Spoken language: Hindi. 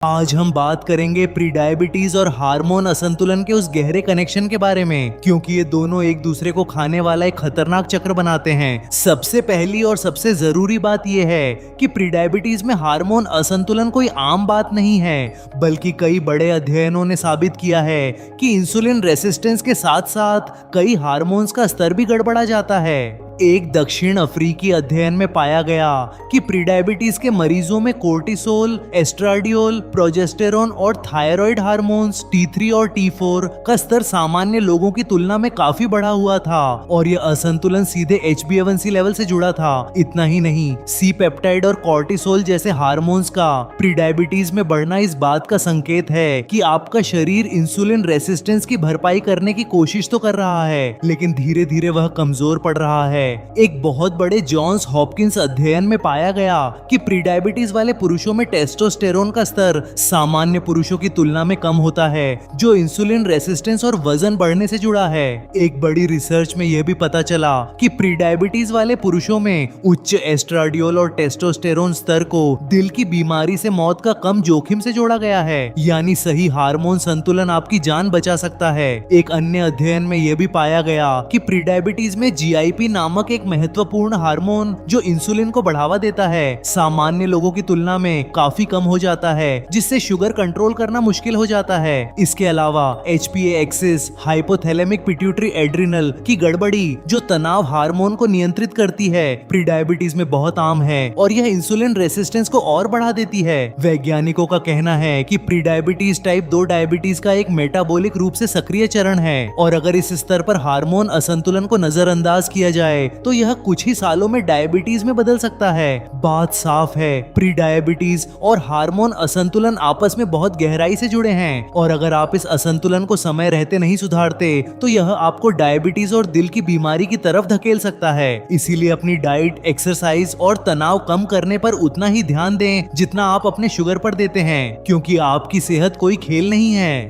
आज हम बात करेंगे प्री डायबिटीज और हार्मोन असंतुलन के उस गहरे कनेक्शन के बारे में, क्योंकि ये दोनों एक दूसरे को खाने वाला एक खतरनाक चक्र बनाते हैं। सबसे पहली और सबसे जरूरी बात यह है कि प्री डायबिटीज में हार्मोन असंतुलन कोई आम बात नहीं है, बल्कि कई बड़े अध्ययनों ने साबित किया है कि इंसुलिन रेसिस्टेंस के साथ साथ कई हार्मोन्स का स्तर भी गड़बड़ा जाता है। एक दक्षिण अफ्रीकी अध्ययन में पाया गया कि प्री डायबिटीज के मरीजों में कोर्टिसोल, एस्ट्राडियोल, प्रोजेस्टेरोन और थायराइड हार्मोन्स T3 और T4 का स्तर सामान्य लोगों की तुलना में काफी बढ़ा हुआ था, और यह असंतुलन सीधे HbA1c लेवल से जुड़ा था। इतना ही नहीं, सी पेप्टाइड और कोर्टिसोल जैसे हार्मोन्स का प्री डायबिटीज में बढ़ना इस बात का संकेत है कि आपका शरीर इंसुलिन रेसिस्टेंस की भरपाई करने की कोशिश तो कर रहा है, लेकिन धीरे धीरे वह कमजोर पड़ रहा है। एक बहुत बड़े जॉन्स हॉपकिंस अध्ययन में पाया गया कि प्री डायबिटीज वाले पुरुषों में टेस्टोस्टेरोन का स्तर सामान्य पुरुषों की तुलना में कम होता है, जो इंसुलिन रेसिस्टेंस और वजन बढ़ने से जुड़ा है। एक बड़ी रिसर्च में यह भी पता चला कि प्री डायबिटीज वाले पुरुषों में उच्च एस्ट्राडियोल और टेस्टोस्टेरोन स्तर को दिल की बीमारी से मौत का कम जोखिम से जोड़ा गया है, यानी सही हार्मोन संतुलन आपकी जान बचा सकता है। एक अन्य अध्ययन में यह भी पाया गया कि प्री डायबिटीज में GIP नामक एक महत्वपूर्ण हार्मोन जो इंसुलिन को बढ़ावा देता है, सामान्य लोगों की तुलना में काफी कम हो जाता है, जिससे शुगर कंट्रोल करना मुश्किल हो जाता है। इसके अलावा HPA axis, hypothalamic pituitary adrenal की गड़बड़ी जो तनाव हार्मोन को नियंत्रित करती है, प्री डायबिटीज में बहुत आम है और यह इंसुलिन रेसिस्टेंस को और बढ़ा देती है। वैज्ञानिकों का कहना है कि प्री डायबिटीज टाइप 2 डायबिटीज का एक मेटाबॉलिक रूप से सक्रिय चरण है, और अगर इस स्तर पर हार्मोन असंतुलन को नजरअंदाज किया जाए तो यह कुछ ही सालों में डायबिटीज में बदल सकता है। बात साफ है, प्री डायबिटीज और हार्मोन असंतुलन आपस में बहुत गहराई से जुड़े हैं, और अगर आप इस असंतुलन को समय रहते नहीं सुधारते तो यह आपको डायबिटीज और दिल की बीमारी की तरफ धकेल सकता है। इसीलिए अपनी डाइट, एक्सरसाइज और तनाव कम करने पर उतना ही ध्यान दें जितना आप अपने शुगर पर देते हैं, क्योंकि आपकी सेहत कोई खेल नहीं है।